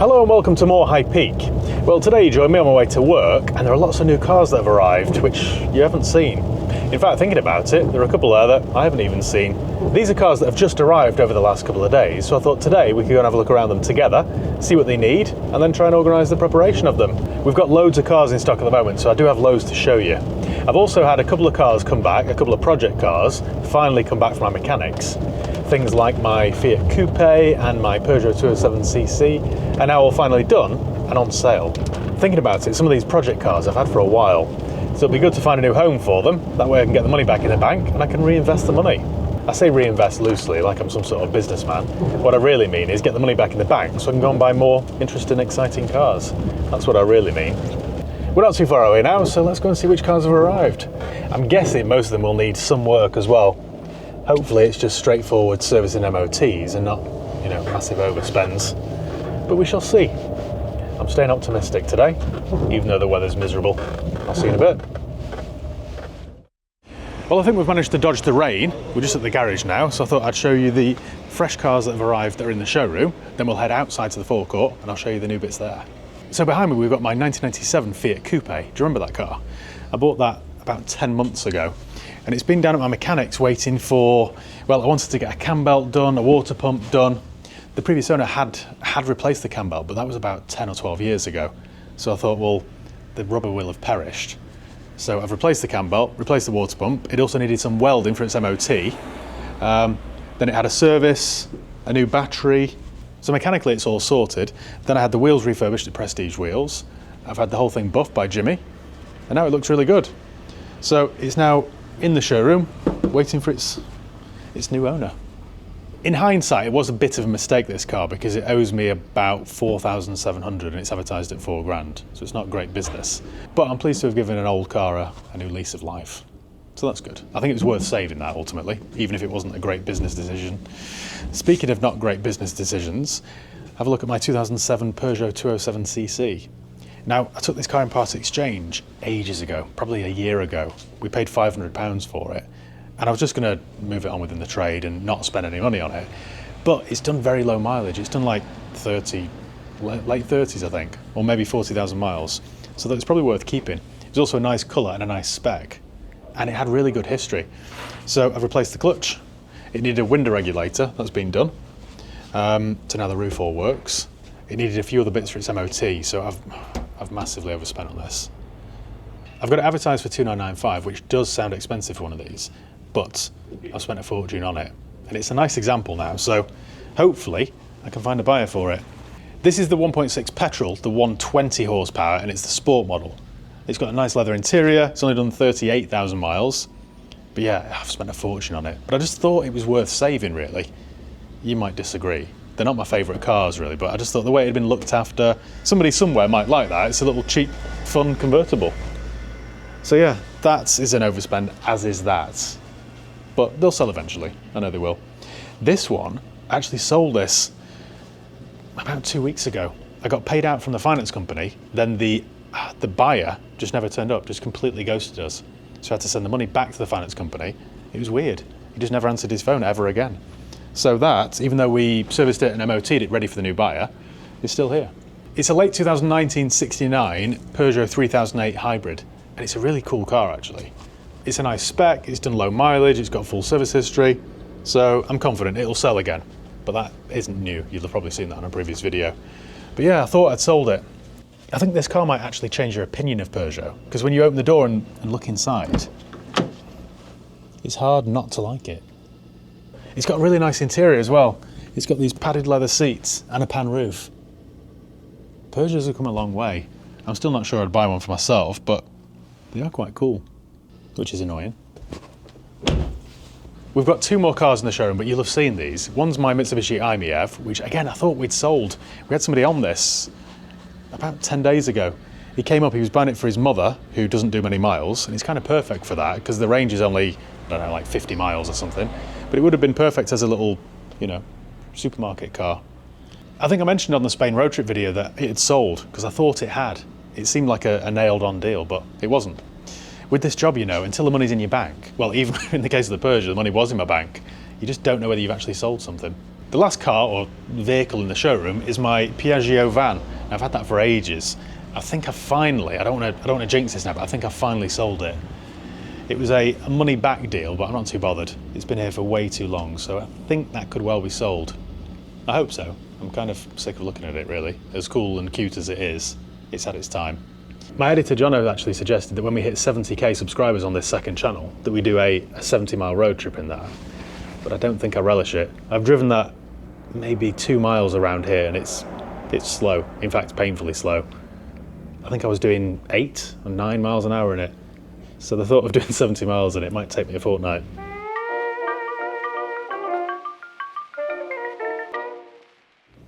Hello and welcome to more High Peak. Well, today you join me on my way to work and there are lots of new cars that have arrived which you haven't seen. In fact, thinking about it, there are a couple there that I haven't even seen. These are cars that have just arrived over the last couple of days, so I thought today we could go and have a look around them together, see what they need, and then try and organise the preparation of them. We've got loads of cars in stock at the moment, so I do have loads to show you. I've also had a couple of cars come back, a couple of project cars, finally come back from my mechanics. Things like my Fiat Coupe and my Peugeot 207cc are now all finally done and on sale. Thinking about it, some of these project cars I've had for a while, so it'll be good to find a new home for them. That way I can get the money back in the bank and I can reinvest the money. I say reinvest loosely, like I'm some sort of businessman. What I really mean is get the money back in the bank so I can go and buy more interesting, exciting cars. That's what I really mean. We're not too far away now, so let's go and see which cars have arrived. I'm guessing most of them will need some work as well. Hopefully it's just straightforward servicing MOTs and not, massive overspends. But we shall see. I'm staying optimistic today, even though the weather's miserable. I'll see you in a bit. Well, I think we've managed to dodge the rain. We're just at the garage now, so I thought I'd show you the fresh cars that have arrived that are in the showroom. Then we'll head outside to the forecourt and I'll show you the new bits there. So behind me we've got my 1997 Fiat Coupe. Do you remember that car? I bought that about 10 months ago. And it's been down at my mechanics waiting for, well, I wanted to get a cam belt done, a water pump done. The previous owner had replaced the cam belt, but that was about 10 or 12 years ago. So I thought, well, the rubber will have perished. So I've replaced the cam belt, replaced the water pump. It also needed some welding for its MOT. Then it had a service, a new battery. So mechanically it's all sorted. Then I had the wheels refurbished at Prestige Wheels. I've had the whole thing buffed by Jimmy. And now it looks really good. So it's now in the showroom, waiting for its new owner. In hindsight, it was a bit of a mistake, this car, because it owes me about 4,700 and it's advertised at £4,000, so it's not great business. But I'm pleased to have given an old car a new lease of life. So that's good. I think it was worth saving that ultimately, even if it wasn't a great business decision. Speaking of not great business decisions, have a look at my 2007 Peugeot 207cc. Now, I took this car in part exchange ages ago, probably a year ago. We paid £500 for it, and I was just going to move it on within the trade and not spend any money on it. But it's done very low mileage. It's done like 30, late 30s, I think, or maybe 40,000 miles. So that it's probably worth keeping. It was also a nice colour and a nice spec, and it had really good history. So I've replaced the clutch. It needed a window regulator, that's been done. So now the roof all works. It needed a few other bits for its MOT, so I've massively overspent on this. I've got it advertised for $2,995, which does sound expensive for one of these, but I've spent a fortune on it. And it's a nice example now, so hopefully I can find a buyer for it. This is the 1.6 petrol, the 120 horsepower, and it's the sport model. It's got a nice leather interior, it's only done 38,000 miles. But yeah, I've spent a fortune on it. But I just thought it was worth saving, really. You might disagree. They're not my favourite cars, really, but I just thought the way it had been looked after, somebody somewhere might like that. It's a little cheap, fun convertible. So yeah, that is an overspend, as is that. But they'll sell eventually. I know they will. This one, I actually sold this about 2 weeks ago. I got paid out from the finance company, then the buyer just never turned up, just completely ghosted us. So I had to send the money back to the finance company. It was weird. He just never answered his phone ever again. So that, even though we serviced it and MOT'd it ready for the new buyer, is still here. It's a late 2019 69 Peugeot 3008 hybrid, and it's a really cool car actually. It's a nice spec, it's done low mileage, it's got full service history, so I'm confident it'll sell again. But that isn't new, you'll have probably seen that on a previous video. But yeah, I thought I'd sold it. I think this car might actually change your opinion of Peugeot, because when you open the door and look inside, it's hard not to like it. It's got a really nice interior as well. It's got these padded leather seats and a pan roof. Peugeots have come a long way. I'm still not sure I'd buy one for myself, but they are quite cool, which is annoying. We've got two more cars in the showroom, but you'll have seen these. One's my Mitsubishi i-MiEV, which again, I thought we'd sold. We had somebody on this about 10 days ago. He came up, he was buying it for his mother, who doesn't do many miles, and it's kind of perfect for that, because the range is only, I don't know, like 50 miles or something. But it would have been perfect as a little, supermarket car. I think I mentioned on the Spain road trip video that it had sold, because I thought it had. It seemed like a nailed-on deal, but it wasn't. With this job, until the money's in your bank, well, even in the case of the Peugeot, the money was in my bank, you just don't know whether you've actually sold something. The last car or vehicle in the showroom is my Peugeot van. I've had that for ages. I think I finally, I don't want to jinx this now, but I think I finally sold it. It was a money back deal, but I'm not too bothered. It's been here for way too long, so I think that could well be sold. I hope so. I'm kind of sick of looking at it, really. As cool and cute as it is, it's had its time. My editor Jono actually suggested that when we hit 70k subscribers on this second channel, that we do a 70-mile road trip in that. But I don't think I relish it. I've driven that maybe 2 miles around here, and it's slow. In fact, painfully slow. I think I was doing 8 or 9 miles an hour in it. So the thought of doing 70 miles in it might take me a fortnight.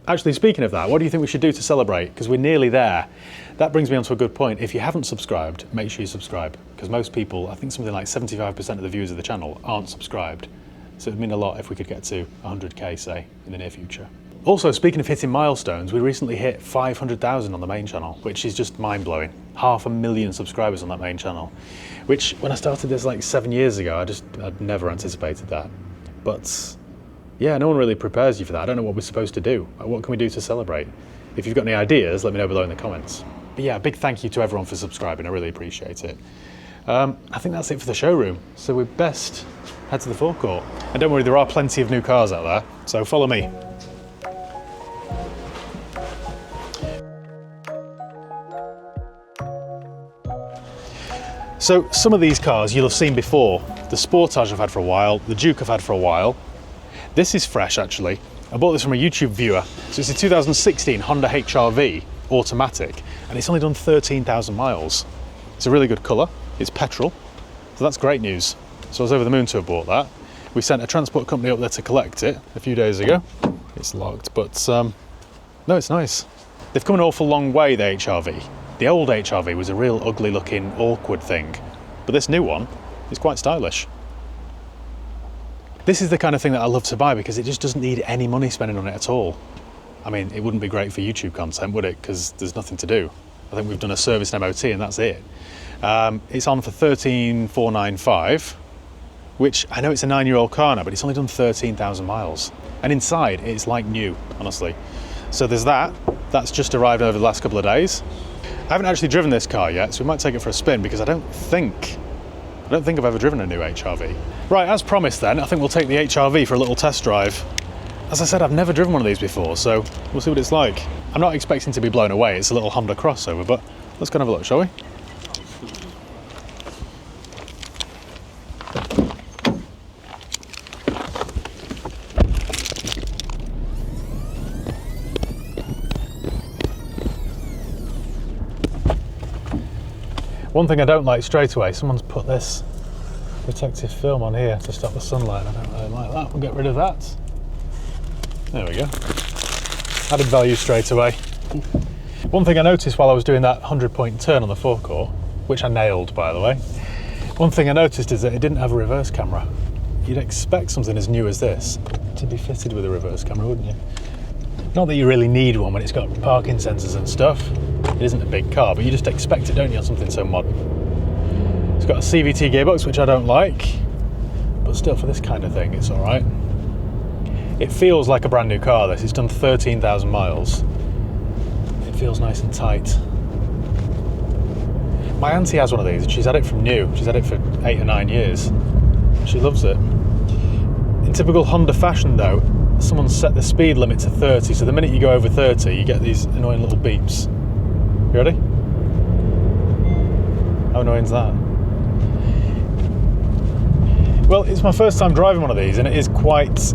Actually, speaking of that, what do you think we should do to celebrate? Because we're nearly there. That brings me on to a good point. If you haven't subscribed, make sure you subscribe. Because most people, I think something like 75% of the viewers of the channel aren't subscribed. So it would mean a lot if we could get to 100k, say, in the near future. Also, speaking of hitting milestones, we recently hit 500,000 on the main channel, which is just mind-blowing. 500,000 subscribers on that main channel, which when I started this like 7 years ago, I'd never anticipated that. But yeah, no one really prepares you for that. I don't know what we're supposed to do. What can we do to celebrate? If you've got any ideas, let me know below in the comments. But yeah, a big thank you to everyone for subscribing. I really appreciate it. I think that's it for the showroom. So we'd best head to the forecourt. And don't worry, there are plenty of new cars out there, so follow me. So some of these cars you'll have seen before. The Sportage I've had for a while, the Duke I've had for a while. This is fresh actually. I bought this from a YouTube viewer. So it's a 2016 Honda HR-V automatic, and it's only done 13,000 miles. It's a really good colour, it's petrol, so that's great news. So I was over the moon to have bought that. We sent a transport company up there to collect it a few days ago. It's locked, but no, it's nice. They've come an awful long way, the HR-V. The old HR-V was a real ugly looking, awkward thing, but this new one is quite stylish. This is the kind of thing that I love to buy because it just doesn't need any money spending on it at all. I mean, it wouldn't be great for YouTube content, would it? Because there's nothing to do. I think we've done a service and MOT and that's it. It's on for $13,495, which I know it's a 9-year-old car now, but it's only done 13,000 miles. And inside, it's like new, honestly. So there's that. That's just arrived over the last couple of days. I haven't actually driven this car yet, so we might take it for a spin because I don't think I've ever driven a new HR-V. Right, as promised then, I think we'll take the HR-V for a little test drive. As I said, I've never driven one of these before, so we'll see what it's like. I'm not expecting to be blown away, it's a little Honda crossover, but let's go and have a look, shall we? One thing I don't like straight away, someone's put this protective film on here to stop the sunlight. I don't really like that. We'll get rid of that. There we go. Added value straight away. One thing I noticed while I was doing that 100-point turn on the forecourt, which I nailed by the way, one thing I noticed is that it didn't have a reverse camera. You'd expect something as new as this to be fitted with a reverse camera, wouldn't you? Not that you really need one when it's got parking sensors and stuff. It isn't a big car, but you just expect it, don't you, on something so modern. It's got a CVT gearbox, which I don't like, but still for this kind of thing, it's all right. It feels like a brand new car, this. It's done 13,000 miles. It feels nice and tight. My auntie has one of these, and she's had it from new. She's had it for 8 or 9 years. She loves it. In typical Honda fashion, though, someone set the speed limit to 30, so the minute you go over 30, you get these annoying little beeps. You ready? How annoying is that? Well, it's my first time driving one of these, and it is quite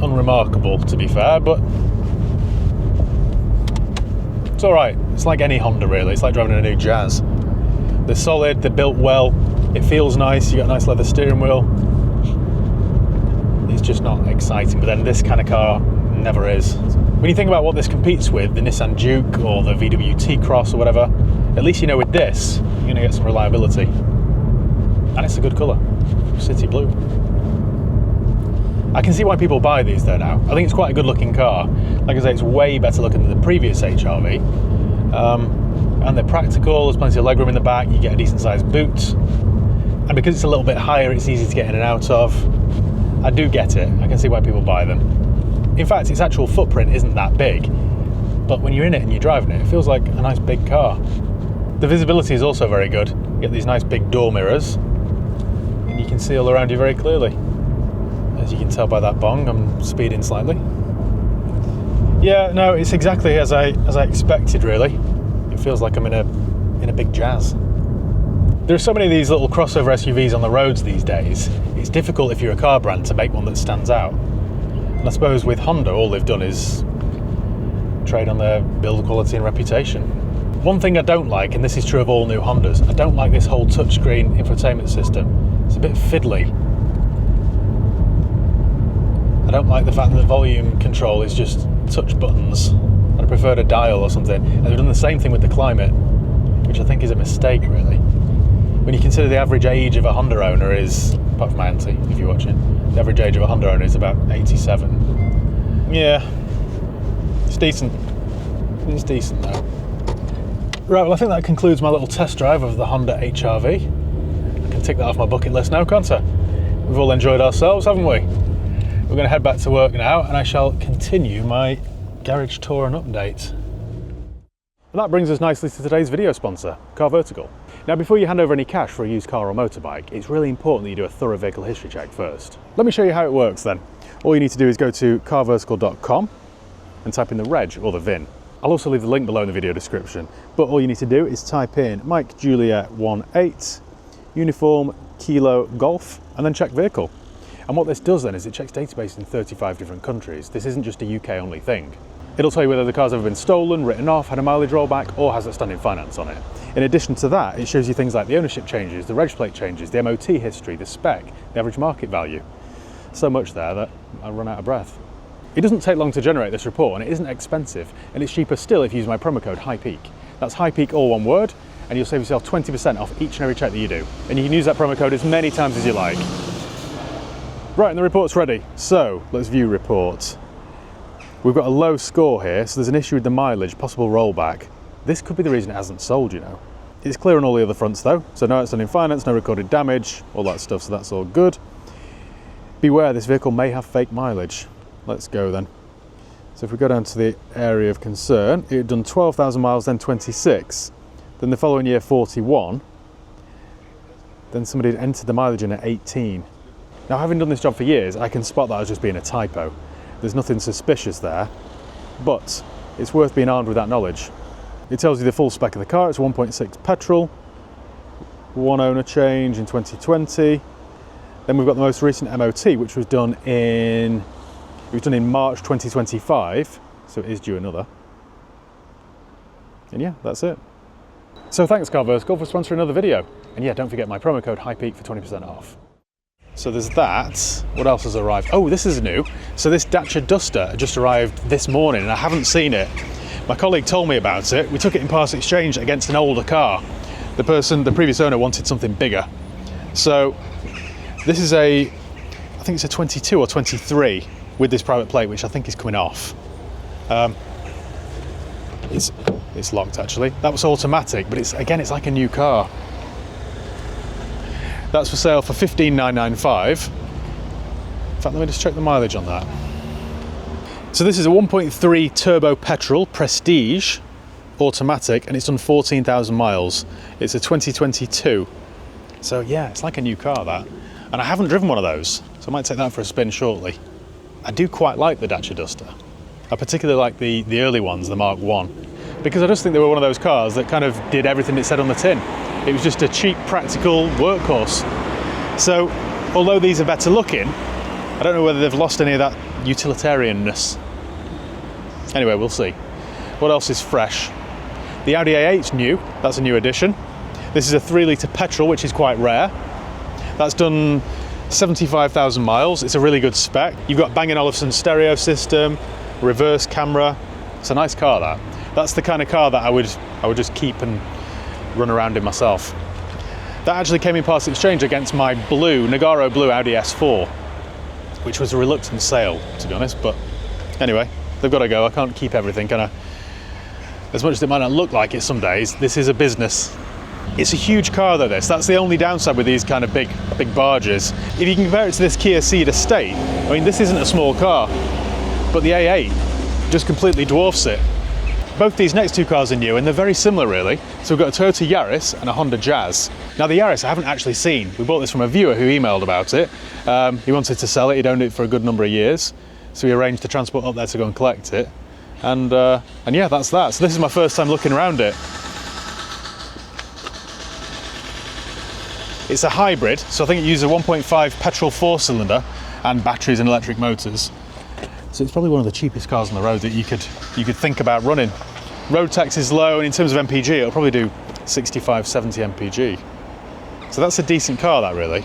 unremarkable, to be fair, but it's all right. It's like any Honda, really. It's like driving a new Jazz. They're solid, they're built well, it feels nice, you got a nice leather steering wheel. It's just not exciting, but then this kind of car never is. When you think about what this competes with, the Nissan Duke or the VW T-Cross or whatever, at least you know with this, you're going to get some reliability. And it's a good colour, city blue. I can see why people buy these though now. I think it's quite a good looking car. Like I say, it's way better looking than the previous HR-V. And they're practical, there's plenty of legroom in the back, you get a decent sized boot. And because it's a little bit higher, it's easy to get in and out of. I do get it, I can see why people buy them. In fact, its actual footprint isn't that big, but when you're in it and you're driving it, it feels like a nice big car. The visibility is also very good. You get these nice big door mirrors, and you can see all around you very clearly. As you can tell by that bong, I'm speeding slightly. Yeah, no, it's exactly as I expected, really. It feels like I'm in a big Jazz. There are so many of these little crossover SUVs on the roads these days. It's difficult if you're a car brand to make one that stands out. And I suppose with Honda, all they've done is trade on their build quality and reputation. One thing I don't like, and this is true of all new Hondas, I don't like this whole touchscreen infotainment system. It's a bit fiddly. I don't like the fact that the volume control is just touch buttons. I'd prefer a dial or something. And they've done the same thing with the climate, which I think is a mistake, really. When you consider the average age of a Honda owner is, apart from my auntie, if you're watching, the average age of a Honda owner is about 87. Yeah, it's decent. It's decent though. Right, well I think that concludes my little test drive of the Honda HR-V. I can tick that off my bucket list now, can't I? We've all enjoyed ourselves, haven't we? We're going to head back to work now, and I shall continue my garage tour and update. And that brings us nicely to today's video sponsor, Car Vertical. Now, before you hand over any cash for a used car or motorbike, it's really important that you do a thorough vehicle history check first. Let me show you how it works then. All you need to do is go to carvertical.com and type in the reg or the VIN. I'll also leave the link below in the video description, but all you need to do is type in Mike Juliet 18 Uniform Kilo Golf and then check vehicle. And what this does then is it checks database in 35 different countries. This isn't just a UK only thing. It'll tell you whether the car's ever been stolen, written off, had a mileage rollback, or has outstanding finance on it. In addition to that, it shows you things like the ownership changes, the reg plate changes, the MOT history, the spec, the average market value. So much there that I run out of breath. It doesn't take long to generate this report, and it isn't expensive, and it's cheaper still if you use my promo code HIGHPEAK. That's HIGHPEAK, all one word, and you'll save yourself 20% off each and every check that you do. And you can use that promo code as many times as you like. Right, and the report's ready. So let's view report. We've got a low score here, so there's an issue with the mileage, possible rollback. This could be the reason it hasn't sold, you know. It's clear on all the other fronts though, so no outstanding finance, no recorded damage, all that stuff, so that's all good. Beware, this vehicle may have fake mileage. Let's go then. So if we go down to the area of concern, it had done 12,000 miles, then 26, then the following year 41, then somebody had entered the mileage in at 18. Now, having done this job for years, I can spot that as just being a typo. There's nothing suspicious there, but it's worth being armed with that knowledge. It tells you the full spec of the car. It's 1.6 petrol, one owner change in 2020. Then we've got the most recent MOT, which was done in March 2025, so it is due another. And yeah, that's it. So thanks Car Vertical for sponsoring another video. And yeah, don't forget my promo code HIGHPEAK for 20% off. So there's that. What else has arrived? Oh, this is new. So this Dacia Duster just arrived this morning and I haven't seen it. My colleague told me about it. We took it in part exchange against an older car. The previous owner wanted something bigger. So this is I think it's a 22 or 23 with this private plate, which I think is coming off. It's locked actually. That was automatic, but it's like a new car. That's for sale for $15,995. In fact, let me just check the mileage on that. So this is a 1.3 turbo petrol Prestige automatic, and it's done 14,000 miles. It's a 2022. So yeah, it's like a new car, that. And I haven't driven one of those, so I might take that for a spin shortly. I do quite like the Dacia Duster. I particularly like the early ones, the Mark 1, because I just think they were one of those cars that kind of did everything it said on the tin. It was just a cheap, practical workhorse. So, although these are better looking, I don't know whether they've lost any of that utilitarianness. Anyway, we'll see. What else is fresh? The Audi A8's new. That's a new addition. This is a 3-litre petrol, which is quite rare. That's done 75,000 miles. It's a really good spec. You've got Bang & Olufsen stereo system, reverse camera. It's a nice car, that. That's the kind of car that I would just keep and run around in myself. That actually came in part exchange against my Nagaro blue Audi S4, which was a reluctant sale, to be honest, but anyway, they've got to go. I can't keep everything, can I? As much as it might not look like it some days, this is a business. It's a huge car though, this. That's the only downside with these kind of big barges. If you can compare it to this Kia Ceed Estate, I mean, this isn't a small car, but the A8 just completely dwarfs it. Both these next two cars are new and they're very similar really. So we've got a Toyota Yaris and a Honda Jazz. Now the Yaris I haven't actually seen. We bought this from a viewer who emailed about it. He wanted to sell it, he'd owned it for a good number of years. So we arranged to transport up there to go and collect it. And yeah, that's that. So this is my first time looking around it. It's a hybrid, so I think it uses a 1.5 petrol 4-cylinder and batteries and electric motors. So it's probably one of the cheapest cars on the road that you could think about running. Road tax is low, and in terms of MPG, it'll probably do 65, 70 MPG. So that's a decent car, that really.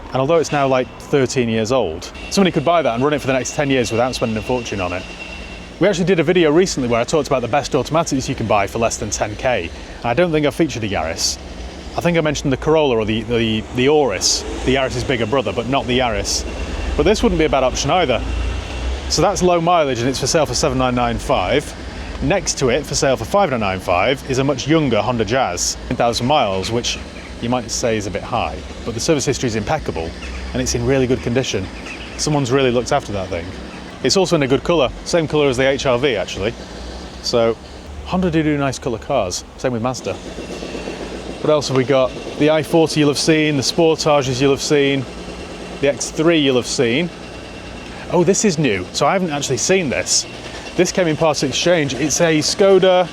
And although it's now like 13 years old, somebody could buy that and run it for the next 10 years without spending a fortune on it. We actually did a video recently where I talked about the best automatics you can buy for less than 10k. And I don't think I featured a Yaris. I think I mentioned the Corolla or the Auris, the Yaris's bigger brother, but not the Yaris. But this wouldn't be a bad option either. So that's low mileage and it's for sale for 7,995. Next to it, for sale for 5,995, is a much younger Honda Jazz, 10,000 miles, which you might say is a bit high, but the service history is impeccable and it's in really good condition. Someone's really looked after that thing. It's also in a good colour, same colour as the HR-V actually. So Honda do nice colour cars, same with Mazda. What else have we got? The i40 you'll have seen, the Sportages you'll have seen, the X3 you'll have seen. Oh, this is new, so I haven't actually seen this. This came in part exchange. It's a Scoda.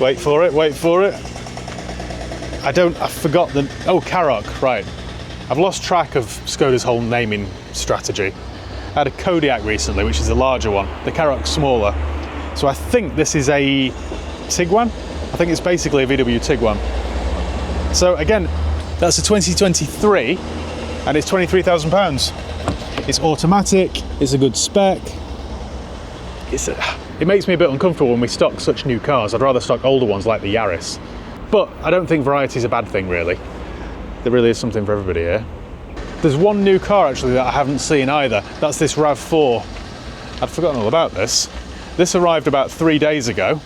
Wait for it, wait for it. I forgot the, oh, Karoq, right. I've lost track of Skoda's whole naming strategy. I had a Kodiaq recently, which is a larger one. The Karoq's smaller. So I think this is a Tiguan. I think it's basically a VW Tiguan. So again, that's a 2023 and it's £23,000. It's automatic, it's a good spec. It makes me a bit uncomfortable when we stock such new cars. I'd rather stock older ones like the Yaris. But I don't think variety is a bad thing really. There really is something for everybody here. There's one new car actually that I haven't seen either. That's this RAV4. I'd forgotten all about this. This arrived about 3 days ago.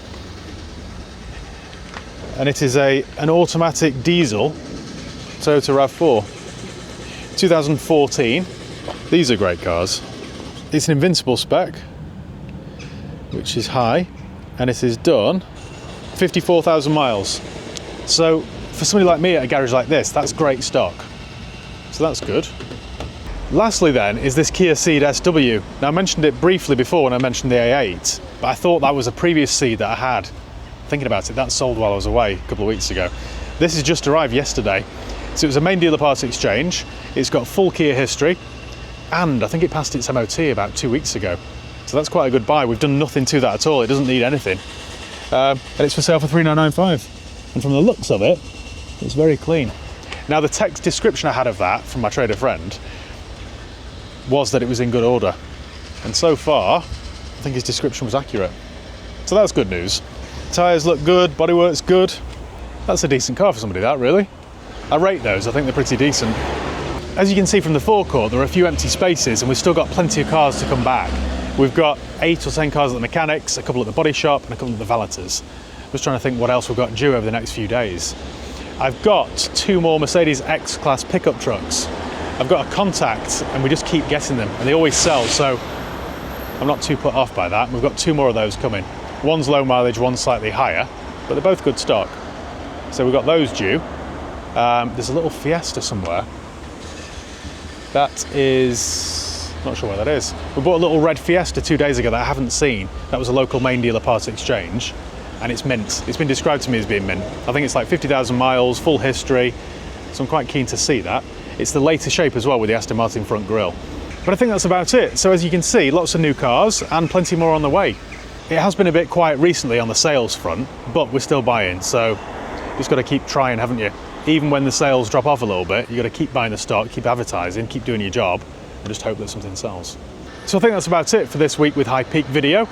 And it is an automatic diesel Toyota RAV4. 2014. These are great cars. It's an invincible spec, which is high, and it is done 54,000 miles. So for somebody like me at a garage like this, that's great stock. So that's good. Lastly then is this Kia Ceed SW. Now I mentioned it briefly before when I mentioned the A8, but I thought that was a previous Ceed that I had. Thinking about it, that sold while I was away a couple of weeks ago. This has just arrived yesterday. So it was a main dealer part exchange. It's got full Kia history, and I think it passed its MOT about 2 weeks ago. So that's quite a good buy. We've done nothing to that at all. It doesn't need anything. And it's for sale for 3,995. And from the looks of it, it's very clean. Now the text description I had of that from my trader friend was that it was in good order. And so far, I think his description was accurate. So that's good news. Tyres look good, bodywork's good. That's a decent car for somebody, that really. I rate those, I think they're pretty decent. As you can see from the forecourt, there are a few empty spaces and we've still got plenty of cars to come back. We've got 8 or 10 cars at the mechanics, a couple at the body shop and a couple at the valeters. I'm just trying to think what else we've got due over the next few days. I've got 2 more Mercedes X-Class pickup trucks. I've got a contact and we just keep getting them and they always sell, so I'm not too put off by that. We've got 2 more of those coming. One's low mileage, one's slightly higher, but they're both good stock. So we've got those due. There's a little Fiesta somewhere. That is, not sure where that is. We bought a little red Fiesta 2 days ago that I haven't seen. That was a local main dealer part exchange, and it's mint. It's been described to me as being mint. I think it's like 50,000 miles, full history, so I'm quite keen to see that. It's the later shape as well with the Aston Martin front grille. But I think that's about it. So as you can see, lots of new cars and plenty more on the way. It has been a bit quiet recently on the sales front, but we're still buying, so you've just got to keep trying, haven't you? Even when the sales drop off a little bit, you've got to keep buying the stock, keep advertising, keep doing your job, and just hope that something sells. So I think that's about it for this week with High Peak Video.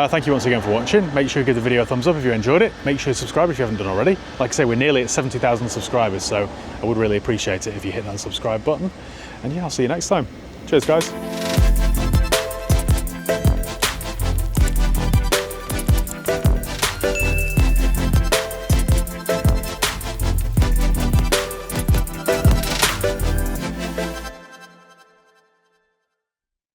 Thank you once again for watching. Make sure you give the video a thumbs up if you enjoyed it. Make sure you subscribe if you haven't done already. Like I say, we're nearly at 70,000 subscribers, so I would really appreciate it if you hit that subscribe button. And yeah, I'll see you next time. Cheers, guys.